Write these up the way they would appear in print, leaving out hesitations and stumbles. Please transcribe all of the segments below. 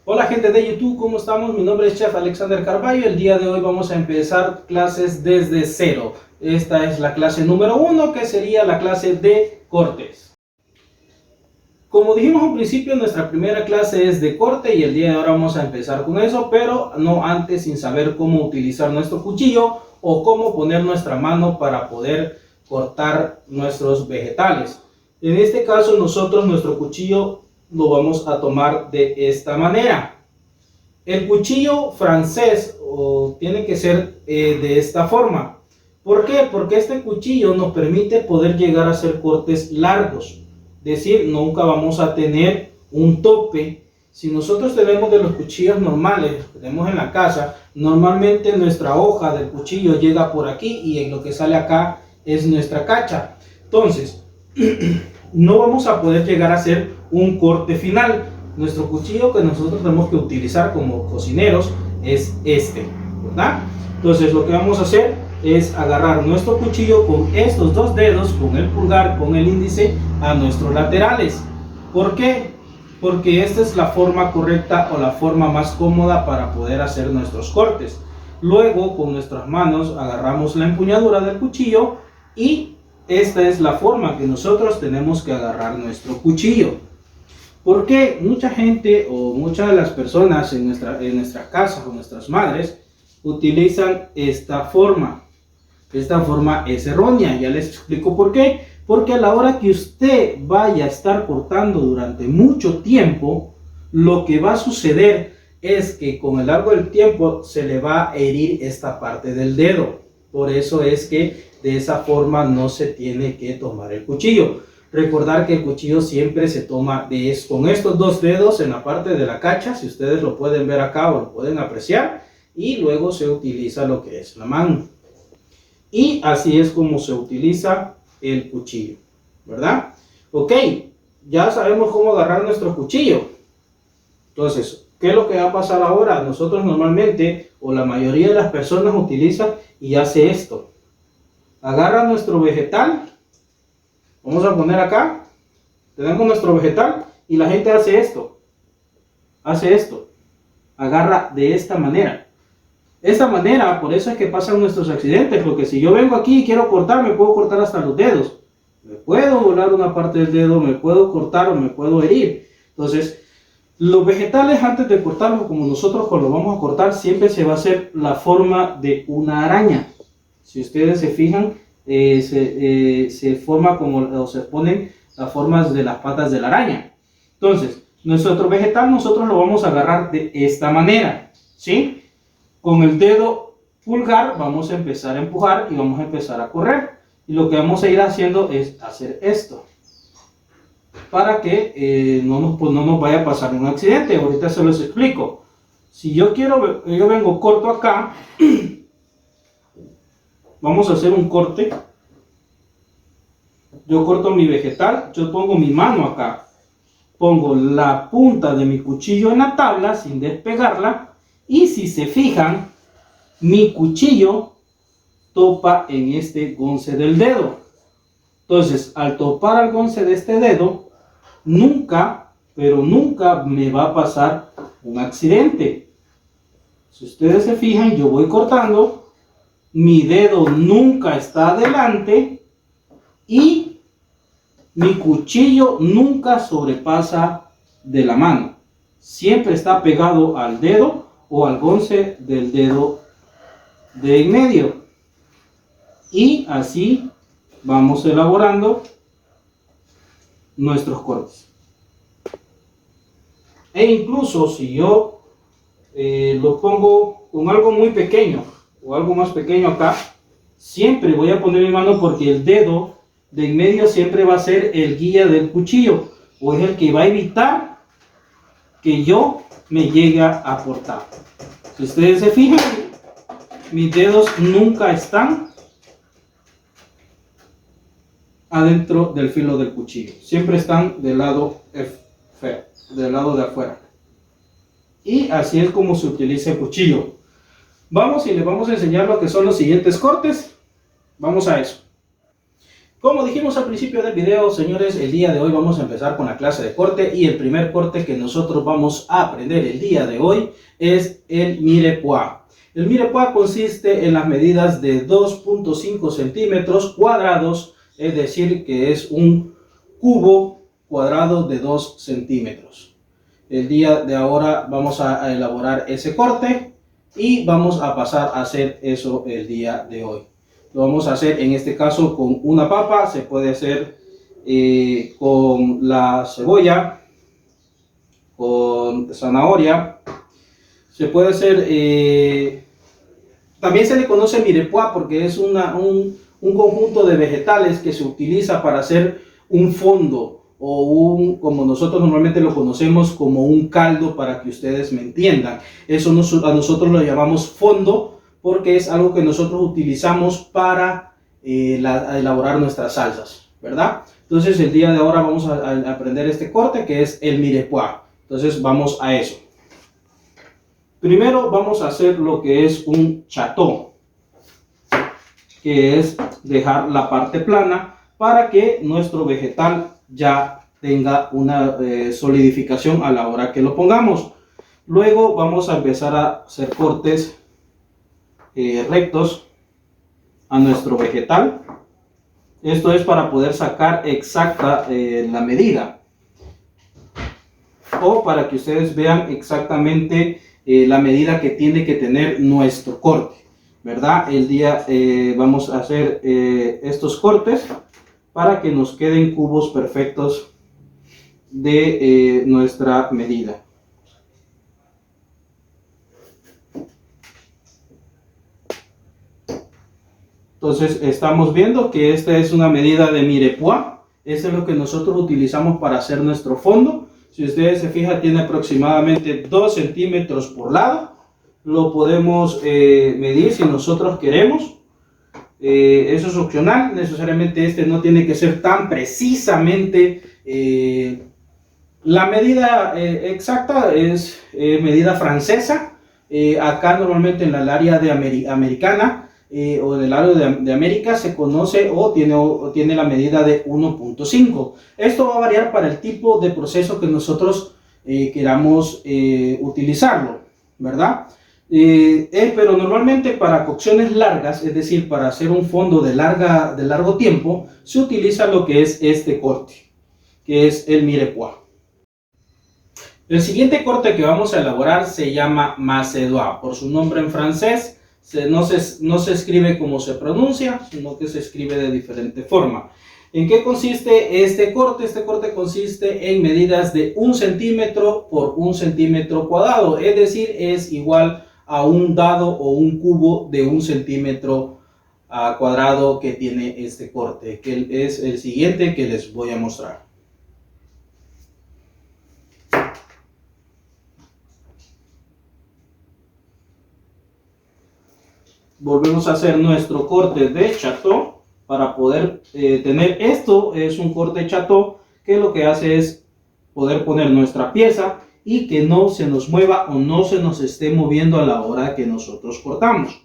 Hola gente de YouTube, ¿cómo estamos? Mi nombre es Chef Alexander Carballo. El día de hoy vamos a empezar clases desde cero. Esta es la clase número 1, que sería la clase de cortes. Como dijimos al principio, nuestra primera clase es de corte y el día de ahora vamos a empezar con eso, pero no antes sin saber cómo utilizar nuestro cuchillo o cómo poner nuestra mano para poder cortar nuestros vegetales. En este caso nosotros nuestro cuchillo lo vamos a tomar de esta manera. El cuchillo francés tiene que ser de esta forma. ¿Por qué? Porque este cuchillo nos permite poder llegar a hacer cortes largos. Es decir, nunca vamos a tener un tope. Si nosotros tenemos de los cuchillos normales que tenemos en la casa, normalmente nuestra hoja del cuchillo llega por aquí y en lo que sale acá es nuestra cacha. Entonces, no vamos a poder llegar a hacer un corte final. Nuestro cuchillo que nosotros tenemos que utilizar como cocineros es este, ¿verdad? Entonces lo que vamos a hacer es agarrar nuestro cuchillo con estos dos dedos, con el pulgar, con el índice, a nuestros laterales. ¿Por qué? Porque esta es la forma correcta o la forma más cómoda para poder hacer nuestros cortes. Luego con nuestras manos agarramos la empuñadura del cuchillo y esta es la forma que nosotros tenemos que agarrar nuestro cuchillo. Porque mucha gente o muchas de las personas en nuestra casa o nuestras madres utilizan esta forma. Esta forma es errónea, ya les explico por qué. Porque a la hora que usted vaya a estar cortando durante mucho tiempo, lo que va a suceder es que con el largo del tiempo se le va a herir esta parte del dedo. Por eso es que de esa forma no se tiene que tomar el cuchillo. Recordar que el cuchillo siempre se toma con estos dos dedos en la parte de la cacha, si ustedes lo pueden ver acá o lo pueden apreciar, y luego se utiliza lo que es la mano. Y así es como se utiliza el cuchillo, ¿verdad? Ok, ya sabemos cómo agarrar nuestro cuchillo. Entonces, ¿qué es lo que va a pasar ahora? Nosotros normalmente, o la mayoría de las personas utiliza y hace esto. Agarra nuestro vegetal. Vamos a poner acá, tenemos nuestro vegetal y la gente hace esto, agarra de esta manera. Esta manera, por eso es que pasan nuestros accidentes, porque si yo vengo aquí y quiero cortar, me puedo cortar hasta los dedos. Me puedo volar una parte del dedo, me puedo cortar o me puedo herir. Entonces, los vegetales antes de cortarlos, como nosotros cuando lo vamos a cortar, siempre se va a hacer la forma de una araña. Si ustedes se fijan, se forma como, o se ponen las formas de las patas de la araña. Entonces, nuestro vegetal nosotros lo vamos a agarrar de esta manera, ¿sí? Con el dedo pulgar vamos a empezar a empujar y vamos a empezar a correr. Y lo que vamos a ir haciendo es hacer esto, para que no nos vaya a pasar un accidente. Ahorita se los explico. Si yo vengo corto acá, vamos a hacer un corte. Yo corto mi vegetal, yo pongo mi mano acá, pongo la punta de mi cuchillo en la tabla sin despegarla, y si se fijan, mi cuchillo topa en este gonce del dedo. Entonces, al topar al gonce de este dedo, nunca, pero nunca me va a pasar un accidente. Si ustedes se fijan, yo voy cortando, mi dedo nunca está adelante y mi cuchillo nunca sobrepasa de la mano. Siempre está pegado al dedo o al gonce del dedo de en medio. Y así vamos elaborando nuestros cortes. E incluso si yo lo pongo con algo muy pequeño o algo más pequeño acá, siempre voy a poner mi mano porque el dedo de en medio siempre va a ser el guía del cuchillo o es el que va a evitar que yo me llegue a cortar. Si ustedes se fijan, mis dedos nunca están adentro del filo del cuchillo, siempre están del lado de afuera. Y así es como se utiliza el cuchillo. Vamos y les vamos a enseñar lo que son los siguientes cortes. Vamos a eso. Como dijimos al principio del video, señores, el día de hoy vamos a empezar con la clase de corte y el primer corte que nosotros vamos a aprender el día de hoy es el mirepoix. El mirepoix consiste en las medidas de 2.5 centímetros cuadrados, es decir, que es un cubo cuadrado de 2 centímetros. El día de ahora vamos a elaborar ese corte y vamos a pasar a hacer eso el día de hoy. Lo vamos a hacer en este caso con una papa, se puede hacer con la cebolla, con zanahoria, se puede hacer, también se le conoce mirepoix porque es un conjunto de vegetales que se utiliza para hacer un fondo o como nosotros normalmente lo conocemos, como un caldo, para que ustedes me entiendan. Eso a nosotros lo llamamos fondo, porque es algo que nosotros utilizamos para elaborar nuestras salsas, ¿verdad? Entonces el día de ahora vamos a aprender este corte que es el mirepoix. Entonces vamos a eso. Primero vamos a hacer lo que es un chateau, que es dejar la parte plana para que nuestro vegetal ya tenga una solidificación a la hora que lo pongamos. Luego vamos a empezar a hacer cortes rectos a nuestro vegetal. Esto es para poder sacar exacta la medida, o para que ustedes vean exactamente la medida que tiene que tener nuestro corte, ¿verdad? Vamos a hacer estos cortes para que nos queden cubos perfectos de nuestra medida. Entonces estamos viendo que esta es una medida de mirepoix. Este es lo que nosotros utilizamos para hacer nuestro fondo. Si ustedes se fijan, tiene aproximadamente 2 centímetros por lado. Lo podemos medir si nosotros queremos. Eso es opcional. Necesariamente este no tiene que ser tan precisamente. La medida exacta es medida francesa. Acá normalmente en el área de americana, o del área de América se conoce o tiene la medida de 1.5. Esto va a variar para el tipo de proceso que nosotros queramos utilizarlo, ¿verdad? Pero normalmente para cocciones largas, es decir, para hacer un fondo de largo tiempo, se utiliza lo que es este corte, que es el mirepoix. El siguiente corte que vamos a elaborar se llama macédoine, por su nombre en francés. No se escribe como se pronuncia, sino que se escribe de diferente forma. ¿En qué consiste este corte? Este corte consiste en medidas de 1 centímetro por 1 centímetro cuadrado, es decir, es igual a un dado o un cubo de 1 centímetro cuadrado que tiene este corte, que es el siguiente que les voy a mostrar. Volvemos a hacer nuestro corte de chateau para poder tener esto. Es un corte chateau que lo que hace es poder poner nuestra pieza y que no se nos mueva o no se nos esté moviendo a la hora que nosotros cortamos.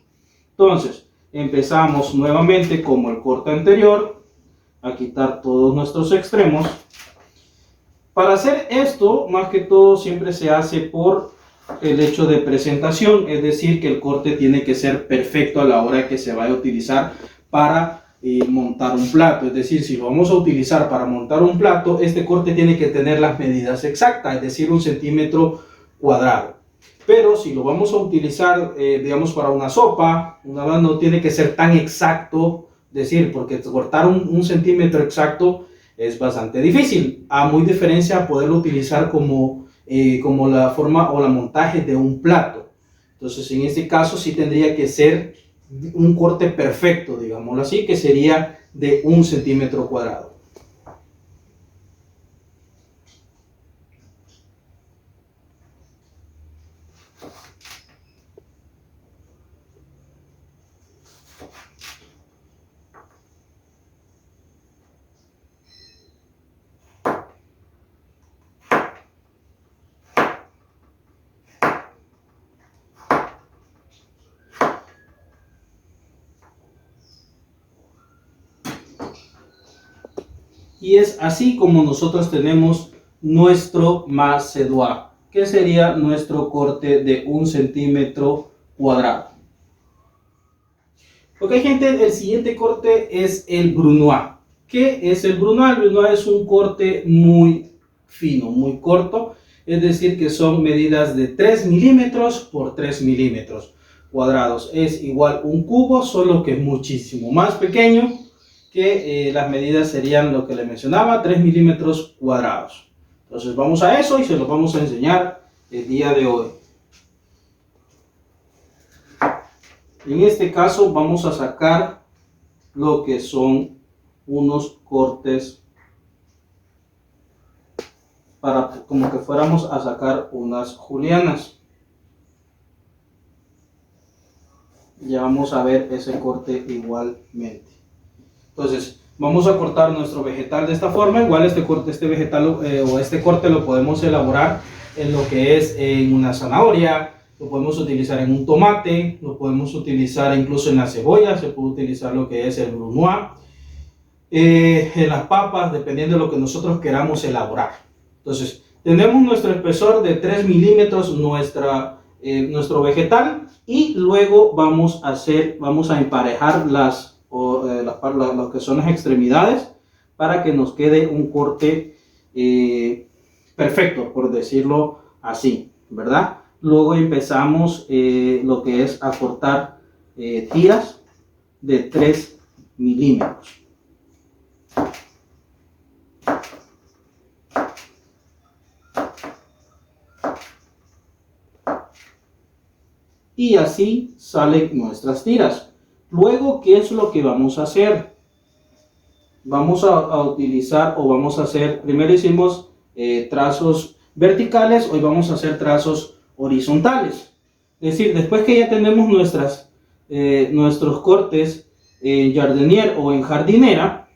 Entonces empezamos nuevamente como el corte anterior a quitar todos nuestros extremos. Para hacer esto, más que todo siempre se hace por el hecho de presentación, es decir, que el corte tiene que ser perfecto a la hora que se vaya a utilizar para montar un plato. Es decir, si lo vamos a utilizar para montar un plato, este corte tiene que tener las medidas exactas, es decir, 1 centímetro cuadrado. Pero si lo vamos a utilizar, digamos, para una sopa, no tiene que ser tan exacto, decir, porque cortar un centímetro exacto es bastante difícil, a muy diferencia a poderlo utilizar como la forma o la montaje de un plato. Entonces en este caso sí tendría que ser un corte perfecto, digámoslo así, que sería de 1 centímetro cuadrado. Y es así como nosotros tenemos nuestro macédoine, que sería nuestro corte de 1 centímetro cuadrado. Ok, gente, el siguiente corte es el brunoise. ¿Qué es el brunoise? El brunoise es un corte muy fino, muy corto, es decir, que son medidas de 3 milímetros por 3 milímetros cuadrados. Es igual un cubo, solo que es muchísimo más pequeño, que las medidas serían lo que le mencionaba, 3 milímetros cuadrados. Entonces vamos a eso y se los vamos a enseñar el día de hoy. En este caso vamos a sacar lo que son unos cortes para como que fuéramos a sacar unas julianas. Ya vamos a ver ese corte igualmente. Entonces vamos a cortar nuestro vegetal de esta forma. Igual este corte lo podemos elaborar en lo que es en una zanahoria, lo podemos utilizar en un tomate, lo podemos utilizar incluso en la cebolla, se puede utilizar lo que es el brunoise, en las papas, dependiendo de lo que nosotros queramos elaborar. Entonces tenemos nuestro espesor de 3 milímetros, nuestro vegetal, y luego vamos a emparejar lo que son las extremidades para que nos quede un corte perfecto, por decirlo así, ¿verdad? Luego empezamos lo que es a cortar tiras de 3 milímetros. Y así salen nuestras tiras. Luego, ¿qué es lo que vamos a hacer? Vamos a utilizar o vamos a hacer, primero hicimos trazos verticales, hoy vamos a hacer trazos horizontales. Es decir, después que ya tenemos nuestros cortes en jardinier o en jardinera,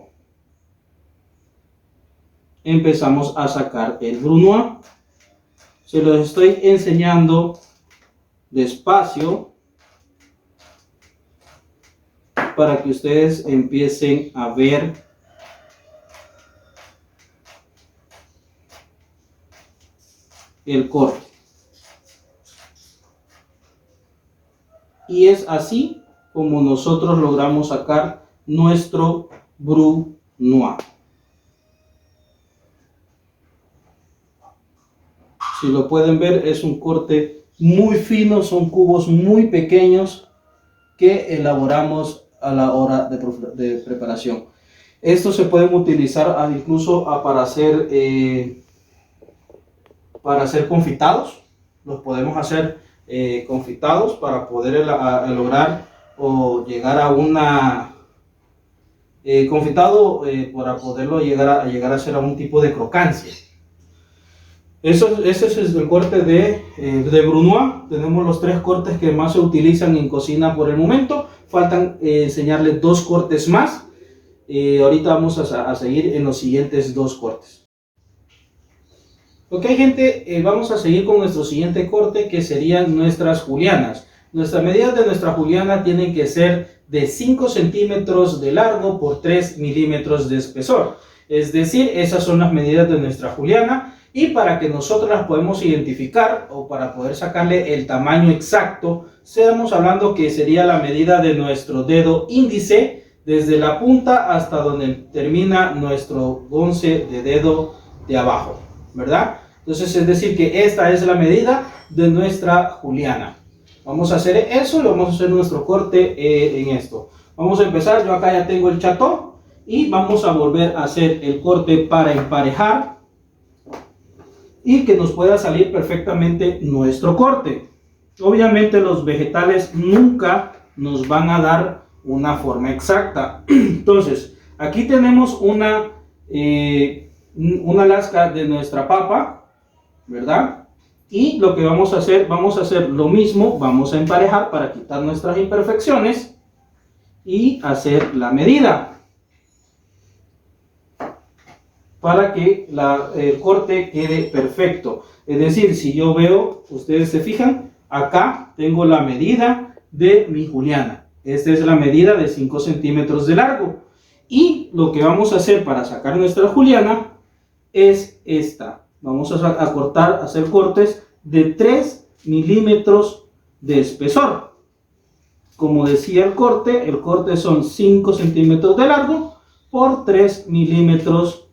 empezamos a sacar el brunoise. Se los estoy enseñando despacio para que ustedes empiecen a ver el corte. Y es así como nosotros logramos sacar nuestro brunoise. Si lo pueden ver, es un corte muy fino, son cubos muy pequeños que elaboramos a la hora de preparación. Estos se pueden utilizar incluso para hacer confitados. Los podemos hacer confitados para poder lograr o llegar a una confitado para poderlo llegar a hacer a un tipo de crocancia. Ese es el corte de brunoise. Tenemos los 3 cortes que más se utilizan en cocina por el momento. Faltan enseñarles 2 cortes más. Ahorita vamos a seguir en los siguientes 2 cortes. Ok, gente, vamos a seguir con nuestro siguiente corte, que serían nuestras julianas. Nuestras medidas de nuestra juliana tienen que ser de 5 centímetros de largo por 3 milímetros de espesor. Es decir, esas son las medidas de nuestra juliana. Y para que nosotros las podamos identificar o para poder sacarle el tamaño exacto, estamos hablando que sería la medida de nuestro dedo índice desde la punta hasta donde termina nuestro once de dedo de abajo, ¿verdad? Entonces es decir que esta es la medida de nuestra juliana. Vamos a hacer eso y vamos a hacer nuestro corte en esto. Vamos a empezar, yo acá ya tengo el chatón y vamos a volver a hacer el corte para emparejar y que nos pueda salir perfectamente nuestro corte. Obviamente los vegetales nunca nos van a dar una forma exacta. Entonces aquí tenemos una lasca de nuestra papa, ¿verdad? Y lo que vamos a hacer lo mismo, vamos a emparejar para quitar nuestras imperfecciones y hacer la medida para que el corte quede perfecto. Es decir, si yo veo, ustedes se fijan, acá tengo la medida de mi juliana. Esta es la medida de 5 centímetros de largo. Y lo que vamos a hacer para sacar nuestra juliana es esta. Vamos a hacer cortes de 3 milímetros de espesor. Como decía el corte son 5 centímetros de largo por 3 milímetros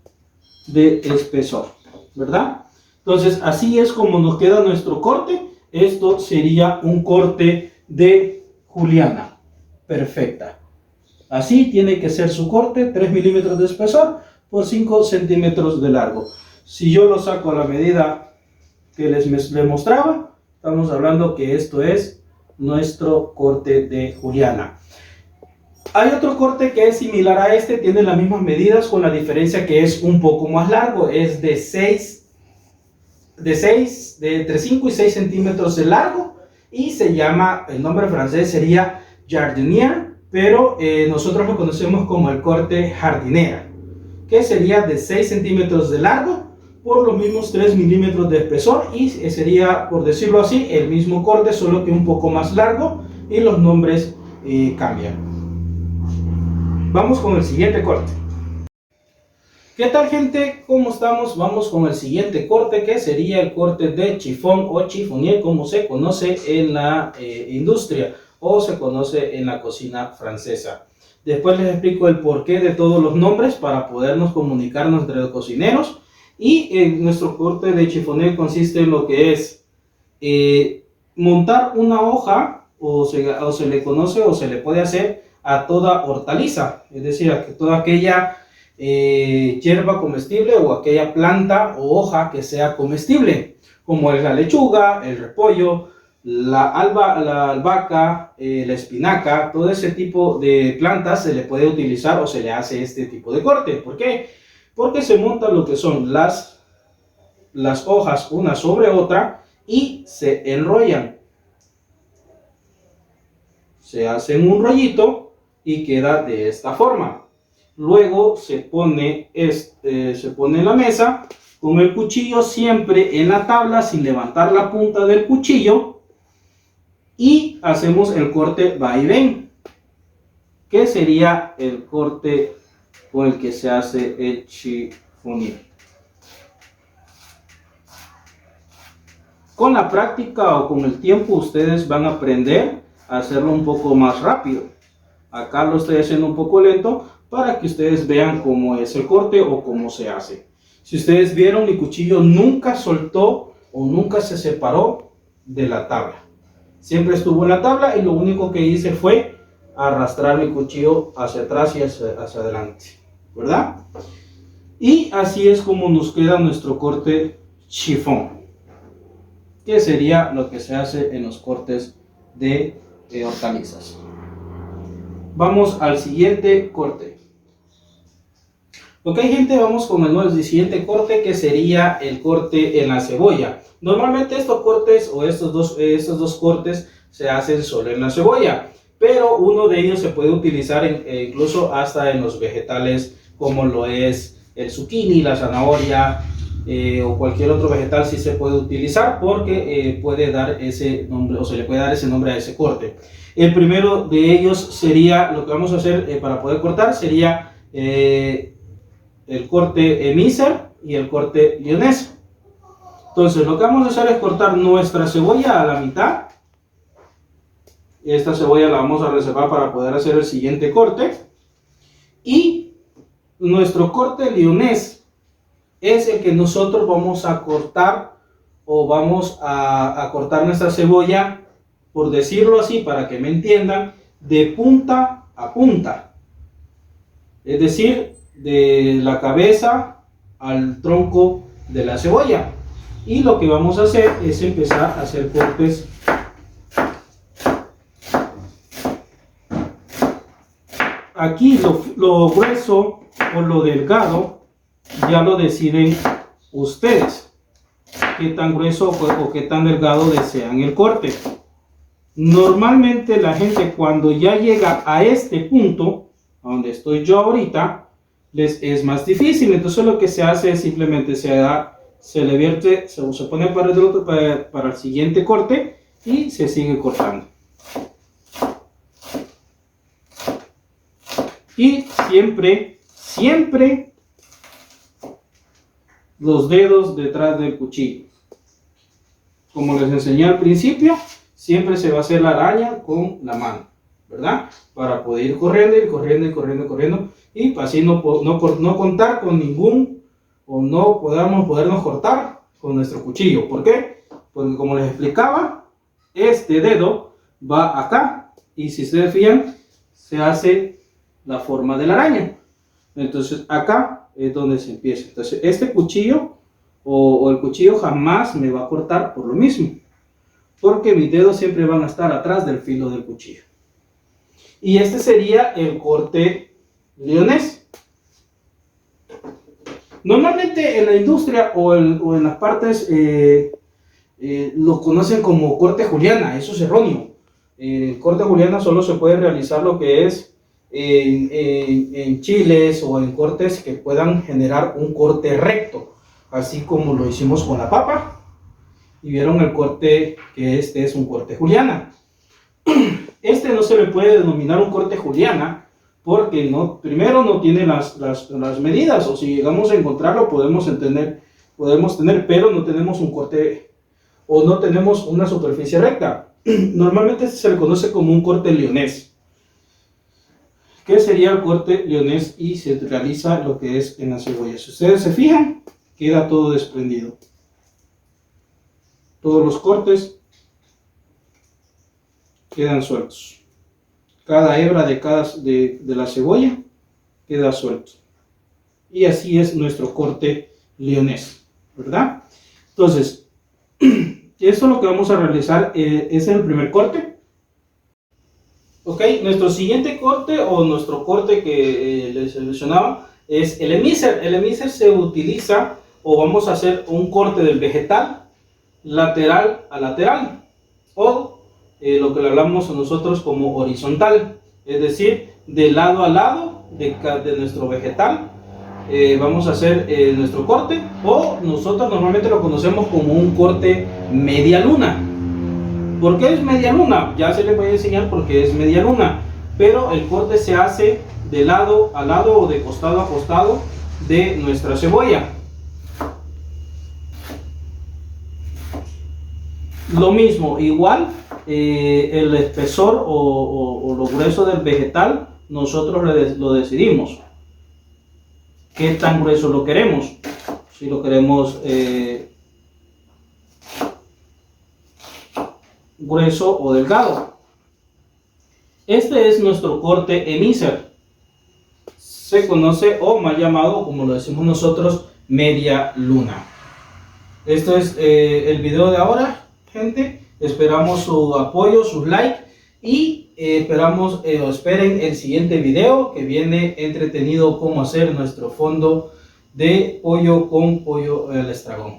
de espesor, ¿verdad? Entonces así es como nos queda nuestro corte. Esto sería un corte de juliana perfecta. Así tiene que ser su corte, 3 milímetros de espesor por 5 centímetros de largo. Si yo lo saco a la medida que les mostraba, estamos hablando que esto es nuestro corte de juliana. Hay otro corte que es similar a este, tiene las mismas medidas con la diferencia que es un poco más largo, es de entre 5 y 6 centímetros de largo y se llama, el nombre francés sería jardinière, pero nosotros lo conocemos como el corte jardinera, que sería de 6 centímetros de largo por los mismos 3 milímetros de espesor y sería, por decirlo así, el mismo corte, solo que un poco más largo y los nombres cambian. Vamos con el siguiente corte. ¿Qué tal, gente? ¿Cómo estamos? Vamos con el siguiente corte, que sería el corte de chiffon o chiffonier, como se conoce en la industria o se conoce en la cocina francesa. Después les explico el porqué de todos los nombres para podernos comunicarnos entre los cocineros. Y nuestro corte de chiffonier consiste en lo que es montar una hoja, o se le conoce o se le puede hacer a toda hortaliza, es decir, a toda aquella hierba comestible o aquella planta o hoja que sea comestible, como es la lechuga, el repollo, la albahaca, la espinaca. Todo ese tipo de plantas se le puede utilizar o se le hace este tipo de corte. ¿Por qué? Porque se montan lo que son las hojas una sobre otra y se enrollan. Se hacen un rollito y queda de esta forma. Luego se pone en la mesa con el cuchillo siempre en la tabla sin levantar la punta del cuchillo y hacemos el corte va y ven, que sería el corte con el que se hace el chiffonier. Con la práctica o con el tiempo ustedes van a aprender a hacerlo un poco más rápido. Acá lo estoy haciendo un poco lento para que ustedes vean cómo es el corte o cómo se hace. Si ustedes vieron, mi cuchillo nunca soltó o nunca se separó de la tabla. Siempre estuvo en la tabla y lo único que hice fue arrastrar mi cuchillo hacia atrás y hacia adelante, ¿verdad? Y así es como nos queda nuestro corte chiffon, que sería lo que se hace en los cortes de hortalizas. Vamos al siguiente corte. Ok, gente, vamos con el siguiente corte, que sería el corte en la cebolla. Normalmente estos cortes o estos dos cortes se hacen solo en la cebolla, pero uno de ellos se puede utilizar incluso hasta en los vegetales, como lo es el zucchini, la zanahoria o cualquier otro vegetal. Sí se puede utilizar porque puede dar ese nombre, o se le puede dar ese nombre a ese corte. El primero de ellos sería, lo que vamos a hacer para poder cortar sería el corte Miser y el corte lyonés. Entonces lo que vamos a hacer es cortar nuestra cebolla a la mitad. Esta cebolla la vamos a reservar para poder hacer el siguiente corte. Y nuestro corte lyonés es el que nosotros vamos a cortar, o vamos a cortar nuestra cebolla, por decirlo así, para que me entiendan, de punta a punta. Es decir, de la cabeza al tronco de la cebolla. Y lo que vamos a hacer es empezar a hacer cortes aquí. Lo grueso o lo delgado ya lo deciden ustedes, qué tan grueso o qué tan delgado desean el corte. Normalmente la gente, cuando ya llega a este punto, a donde estoy yo ahorita, les es más difícil. Entonces lo que se hace es simplemente se le vierte, se pone para el siguiente corte y se sigue cortando. Y siempre los dedos detrás del cuchillo. Como les enseñé al principio, siempre se va a hacer la araña con la mano, ¿verdad? Para poder ir corriendo y así no contar con ningún, o no podernos cortar con nuestro cuchillo. ¿Por qué? Porque como les explicaba, este dedo va acá y si ustedes fijan, se hace la forma de la araña. Entonces acá es donde se empieza. Entonces este cuchillo o el cuchillo jamás me va a cortar por lo mismo, porque mis dedos siempre van a estar atrás del filo del cuchillo. Y este sería el corte leonés. Normalmente en la industria o en las partes lo conocen como corte juliana. Eso es erróneo. El corte juliana solo se puede realizar lo que es en chiles o en cortes que puedan generar un corte recto, así como lo hicimos con la papa y vieron el corte, que este es un corte juliana. Este no se le puede denominar un corte juliana porque primero no tiene las medidas, o si llegamos a encontrarlo podemos tener, pero no tenemos un corte o no tenemos una superficie recta. Normalmente se le conoce como un corte leonés. ¿Qué sería el corte leonés? Y se realiza lo que es en la cebolla. Si ustedes se fijan, queda todo desprendido. Todos los cortes quedan sueltos. Cada hebra de la cebolla queda suelto. Y así es nuestro corte leonés, ¿verdad? Entonces, esto es lo que vamos a realizar. Ese es el primer corte. Ok, nuestro siguiente corte o nuestro corte que les mencionaba es el emíser. El emíser se utiliza o vamos a hacer un corte del vegetal lateral a lateral o lo que le hablamos nosotros como horizontal, es decir, de lado a lado de nuestro vegetal. Vamos a hacer nuestro corte, o nosotros normalmente lo conocemos como un corte media luna. ¿Por qué es media luna? Ya se les voy a enseñar por qué es media luna, pero el corte se hace de lado a lado o de costado a costado de nuestra cebolla. Lo mismo, igual el espesor o lo grueso del vegetal nosotros lo decidimos. ¿Qué tan grueso lo queremos? Si lo queremos grueso o delgado. Este es nuestro corte emíser. Se conoce o mal llamado, como lo decimos nosotros, media luna. Esto es el video de ahora, gente. Esperamos su apoyo, sus likes y esperen el siguiente video que viene entretenido, cómo hacer nuestro fondo de pollo con pollo al estragón.